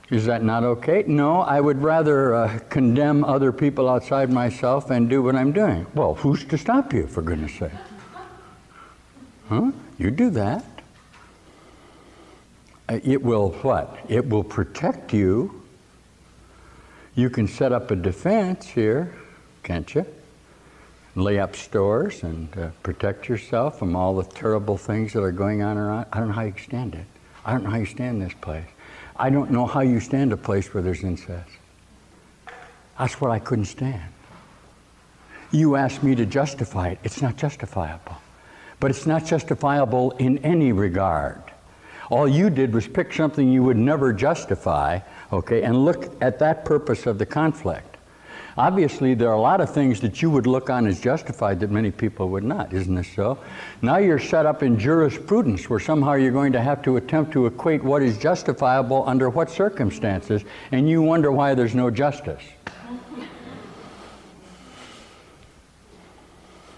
Is that not okay? No, I would rather condemn other people outside myself and do what I'm doing. Well, who's to stop you, for goodness sake? Huh? You do that. It will what? It will protect you. You can set up a defense here, can't you? Lay up stores and protect yourself from all the terrible things that are going on around. I don't know how you stand it. I don't know how you stand this place. I don't know how you stand a place where there's incest. That's what I couldn't stand. You asked me to justify it. It's not justifiable. But it's not justifiable in any regard. All you did was pick something you would never justify, okay, and look at that purpose of the conflict. Obviously, there are a lot of things that you would look on as justified that many people would not. Isn't this so? Now you're set up in jurisprudence where somehow you're going to have to attempt to equate what is justifiable under what circumstances, and you wonder why there's no justice.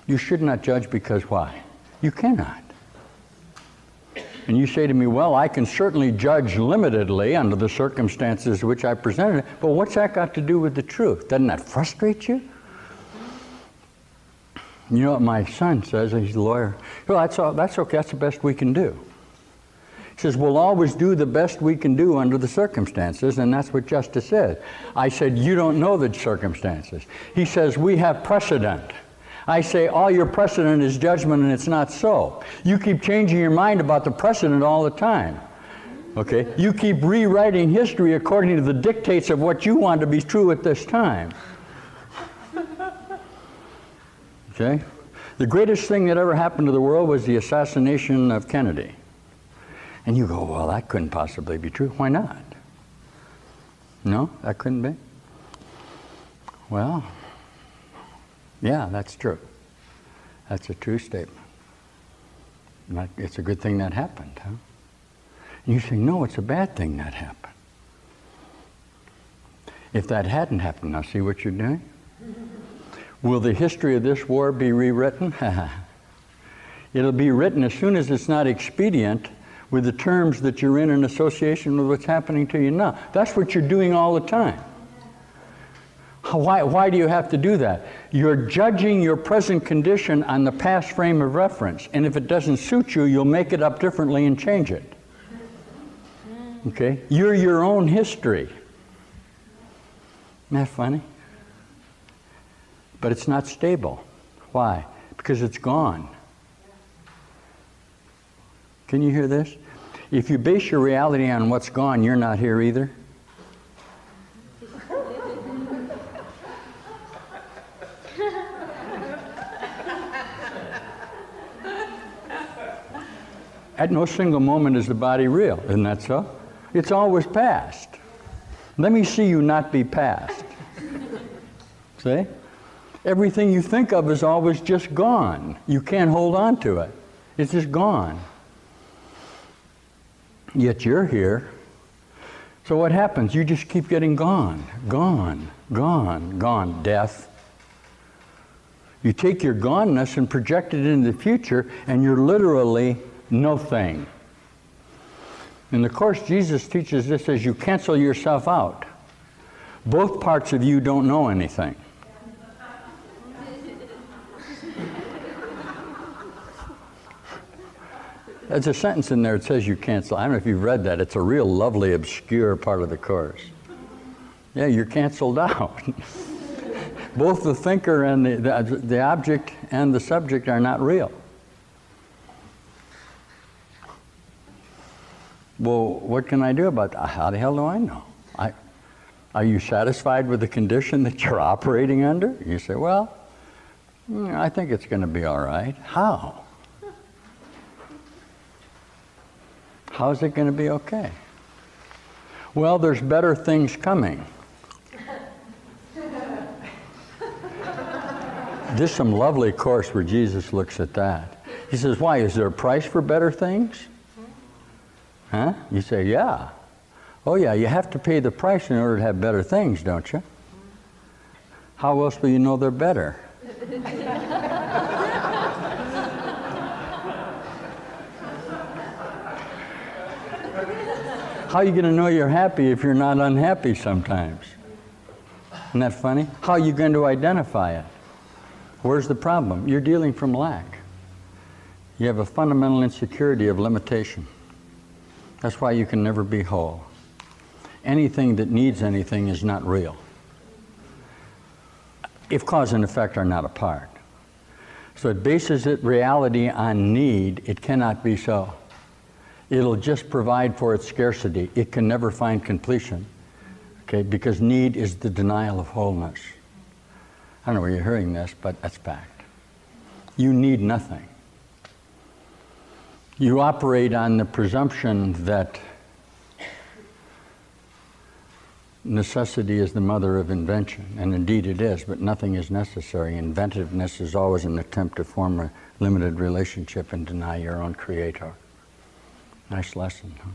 You should not judge because why? You cannot. And you say to me, well, I can certainly judge limitedly under the circumstances which I presented, but what's that got to do with the truth? Doesn't that frustrate you? You know what my son says, he's a lawyer. Well, that's okay, that's the best we can do. He says, we'll always do the best we can do under the circumstances, and that's what justice is. I said, you don't know the circumstances. He says, we have precedent. I say, all your precedent is judgment, and it's not so. You keep changing your mind about the precedent all the time. Okay? You keep rewriting history according to the dictates of what you want to be true at this time. Okay? The greatest thing that ever happened to the world was the assassination of Kennedy. And you go, well, that couldn't possibly be true. Why not? No, that couldn't be? Well, yeah, that's true. That's a true statement. It's a good thing that happened, huh? And you say, no, it's a bad thing that happened. If that hadn't happened, now see what you're doing? Will the history of this war be rewritten? It'll be written as soon as it's not expedient with the terms that you're in association with what's happening to you now. That's what you're doing all the time. Why do you have to do that? You're judging your present condition on the past frame of reference, and if it doesn't suit you, you'll make it up differently and change it. Okay? You're your own history. Isn't that funny? But it's not stable. Why? Because it's gone. Can you hear this? If you base your reality on what's gone, you're not here either. At no single moment is the body real, isn't that so? It's always past. Let me see you not be past. See? Everything you think of is always just gone. You can't hold on to it. It's just gone. Yet you're here. So what happens? You just keep getting gone, gone, gone, gone. Death. You take your goneness and project it into the future, and you're literally no thing. In the Course, Jesus teaches this as you cancel yourself out. Both parts of you don't know anything. There's a sentence in there that says you cancel. I don't know if you've read that. It's a real lovely, obscure part of the Course. Yeah, you're canceled out. Both the thinker and the object and the subject are not real. Well, what can I do about that? How the hell do I know? Are you satisfied with the condition that you're operating under? You say, well, I think it's going to be all right. How? How's it going to be okay? Well, there's better things coming. There's some lovely Course where Jesus looks at that. He says, why? Is there a price for better things? Huh? You say, yeah. Oh yeah, you have to pay the price in order to have better things, don't you? How else will you know they're better? How are you going to know you're happy if you're not unhappy sometimes? Isn't that funny? How are you going to identify it? Where's the problem? You're dealing from lack. You have a fundamental insecurity of limitation. That's why you can never be whole. Anything that needs anything is not real. If cause and effect are not apart. So it bases its reality on need. It cannot be so. It'll just provide for its scarcity. It can never find completion. Okay, because need is the denial of wholeness. I don't know where you're hearing this, but that's fact. You need nothing. You operate on the presumption that necessity is the mother of invention, and indeed it is, but nothing is necessary. Inventiveness is always an attempt to form a limited relationship and deny your own creator. Nice lesson, huh?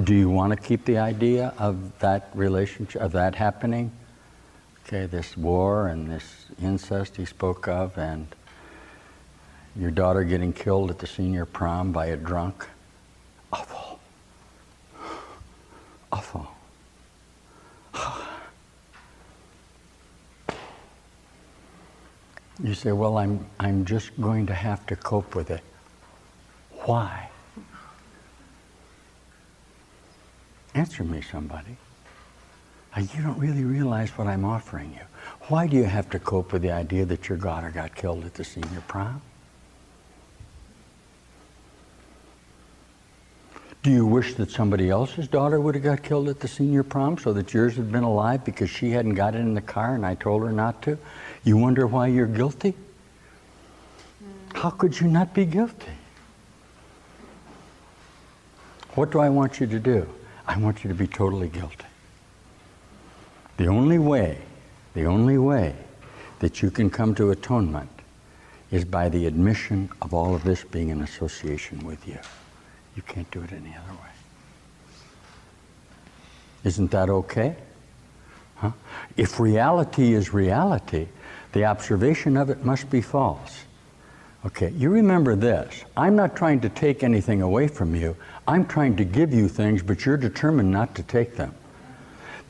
Do you want to keep the idea of that relationship, of that happening? Okay, this war and this incest he spoke of, and your daughter getting killed at the senior prom by a drunk. Awful. Awful. You say, well, I'm just going to have to cope with it. Why? Answer me, somebody. You don't really realize what I'm offering you. Why do you have to cope with the idea that your daughter got killed at the senior prom? Do you wish that somebody else's daughter would have got killed at the senior prom so that yours had been alive because she hadn't got in the car and I told her not to? You wonder why you're guilty? How could you not be guilty? What do I want you to do? I want you to be totally guilty. The only way that you can come to atonement is by the admission of all of this being in association with you. You can't do it any other way. Isn't that okay? Huh? If reality is reality, the observation of it must be false. Okay, you remember this. I'm not trying to take anything away from you. I'm trying to give you things, but you're determined not to take them.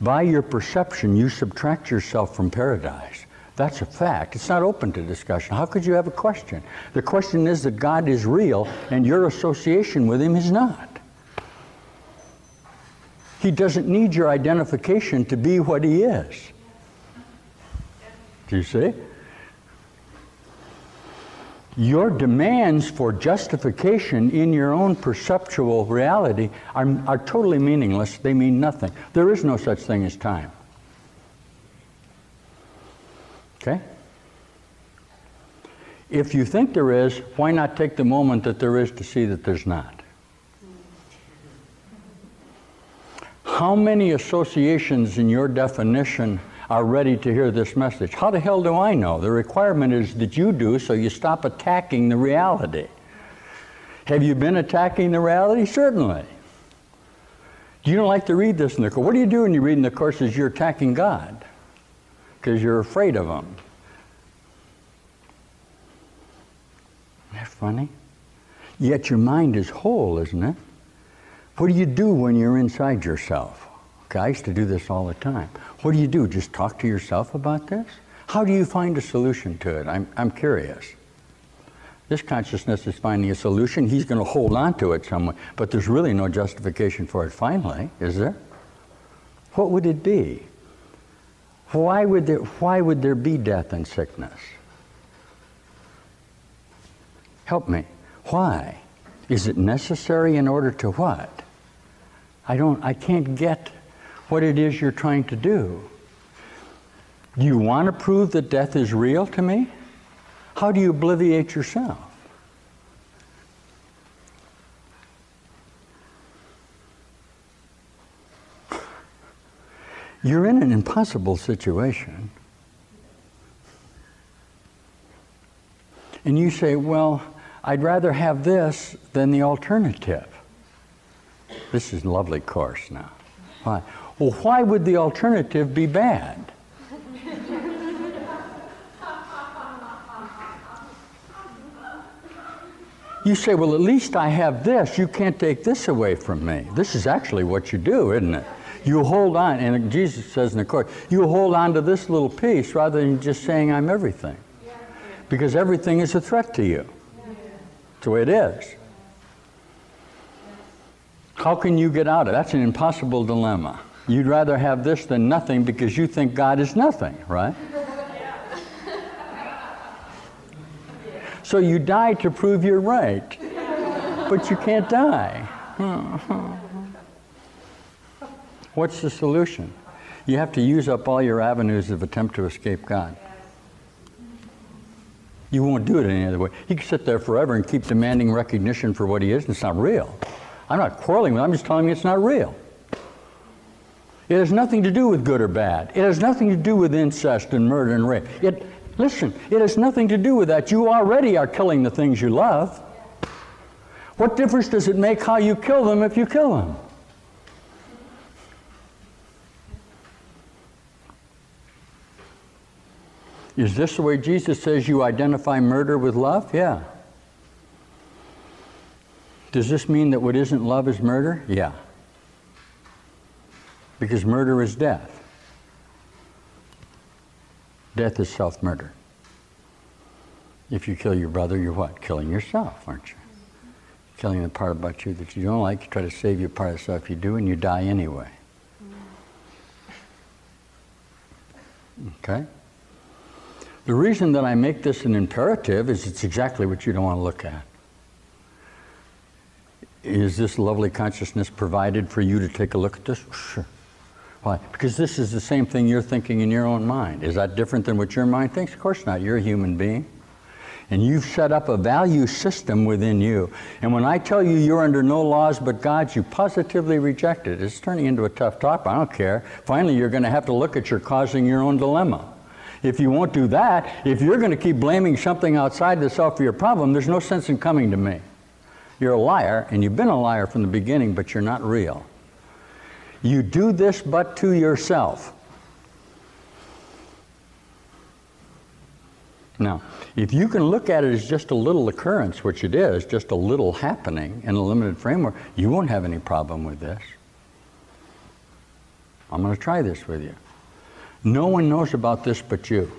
By your perception, you subtract yourself from paradise. That's a fact. It's not open to discussion. How could you have a question? The question is that God is real and your association with Him is not. He doesn't need your identification to be what He is. Do you see? Your demands for justification in your own perceptual reality are totally meaningless. They mean nothing. There is no such thing as time. Okay? If you think there is, why not take the moment that there is to see that there's not? How many associations in your definition are ready to hear this message? How the hell do I know? The requirement is that you do, so you stop attacking the reality. Have you been attacking the reality? Certainly. You don't like to read this in the Course. What do you do when you read in the Courses? You're attacking God because you're afraid of Him. Isn't that funny? Yet your mind is whole, isn't it? What do you do when you're inside yourself? Okay, I used to do this all the time. What do you do? Just talk to yourself about this? How do you find a solution to it? I'm curious. This consciousness is finding a solution. He's going to hold on to it somewhere, but there's really no justification for it finally, is there? What would it be? Why would there be death and sickness? Help me. Why? Is it necessary in order to what? I can't get what it is you're trying to do. Do you want to prove that death is real to me? How do you obliviate yourself? You're in an impossible situation. And you say, well, I'd rather have this than the alternative. This is a lovely course now. Why? Well, why would the alternative be bad? You say, well, at least I have this. You can't take this away from me. This is actually what you do, isn't it? You hold on, and Jesus says in the Course, you hold on to this little piece rather than just saying I'm everything. Because everything is a threat to you. That's the way it is. How can you get out of it? That's an impossible dilemma. You'd rather have this than nothing because you think God is nothing, right? So you die to prove you're right, but you can't die. What's the solution? You have to use up all your avenues of attempt to escape God. You won't do it any other way. He can sit there forever and keep demanding recognition for what he is, and it's not real. I'm not quarreling with him, I'm just telling you it's not real. It has nothing to do with good or bad. It has nothing to do with incest and murder and rape. Listen, it has nothing to do with that. You already are killing the things you love. What difference does it make how you kill them if you kill them? Is this the way Jesus says you identify murder with love? Yeah. Does this mean that what isn't love is murder? Yeah. Because murder is death. Death is self-murder. If you kill your brother, you're what? Killing yourself, aren't you? Killing the part about you that you don't like, you try to save your part of stuff you do, and you die anyway. Okay? The reason that I make this an imperative is it's exactly what you don't want to look at. Is this lovely consciousness provided for you to take a look at this? Sure. Why? Because this is the same thing you're thinking in your own mind. Is that different than what your mind thinks? Of course not. You're a human being. And you've set up a value system within you. And when I tell you you're under no laws but God's, you positively reject it. It's turning into a tough talk. I don't care. Finally, you're going to have to look at you're causing your own dilemma. If you won't do that, if you're going to keep blaming something outside the self for your problem, there's no sense in coming to me. You're a liar, and you've been a liar from the beginning, but you're not real. You do this but to yourself. Now, if you can look at it as just a little occurrence, which it is, just a little happening in a limited framework, you won't have any problem with this. I'm going to try this with you. No one knows about this but you.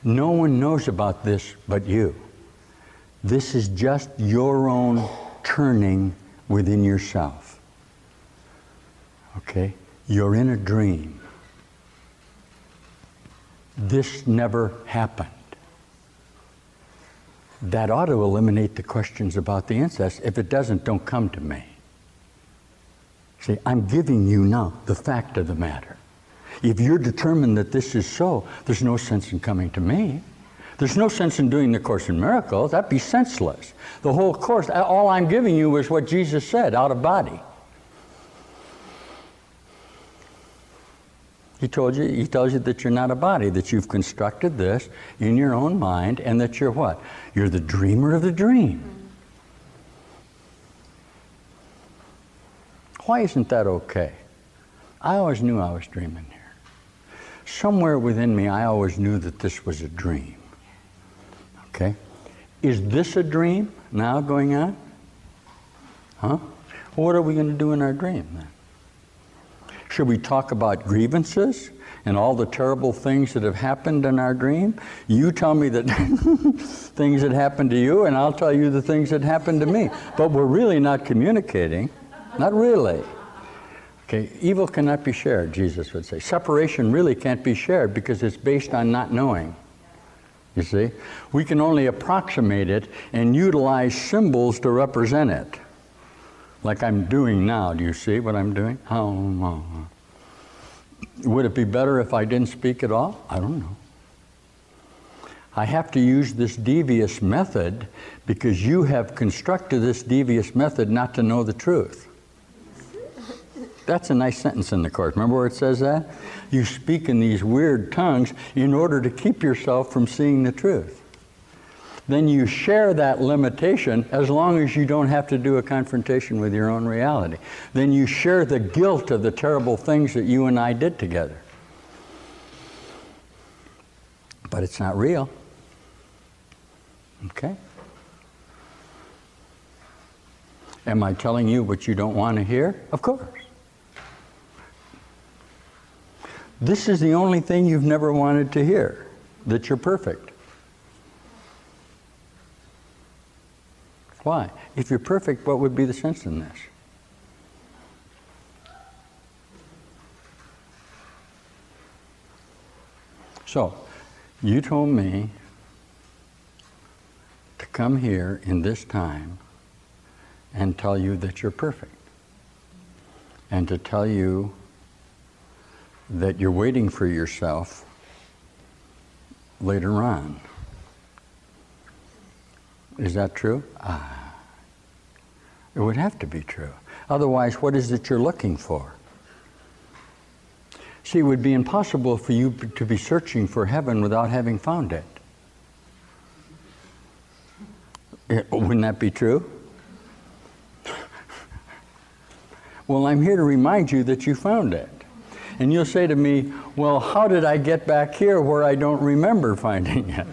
No one knows about this but you. This is just your own turning within yourself. Okay? You're in a dream. This never happened. That ought to eliminate the questions about the incest. If it doesn't, don't come to me. See, I'm giving you now the fact of the matter. If you're determined that this is so, there's no sense in coming to me. There's no sense in doing the Course in Miracles. That'd be senseless. The whole Course, all I'm giving you is what Jesus said, out of body. He tells you that you're not a body, that you've constructed this in your own mind, and that you're what? You're the dreamer of the dream. Why isn't that okay? I always knew I was dreaming here. Somewhere within me, I always knew that this was a dream. Okay? Is this a dream now going on? Huh? Well, what are we going to do in our dream then? Should we talk about grievances and all the terrible things that have happened in our dream? You tell me the things that happened to you, and I'll tell you the things that happened to me. But we're really not communicating. Not really. Okay, evil cannot be shared, Jesus would say. Separation really can't be shared because it's based on not knowing. You see? We can only approximate it and utilize symbols to represent it. Like I'm doing now. Do you see what I'm doing? Would it be better if I didn't speak at all? I don't know. I have to use this devious method because you have constructed this devious method not to know the truth. That's a nice sentence in the Course. Remember where it says that? You speak in these weird tongues in order to keep yourself from seeing the truth. Then you share that limitation as long as you don't have to do a confrontation with your own reality. Then you share the guilt of the terrible things that you and I did together. But it's not real. Okay? Am I telling you what you don't want to hear? Of course. This is the only thing you've never wanted to hear, that you're perfect. Why? If you're perfect, what would be the sense in this? So, you told me to come here in this time and tell you that you're perfect. And to tell you that you're waiting for yourself later on. Is that true? It would have to be true. Otherwise, what is it you're looking for? See, it would be impossible for you to be searching for heaven without having found it. Wouldn't that be true? Well, I'm here to remind you that you found it. And you'll say to me, well, how did I get back here where I don't remember finding it?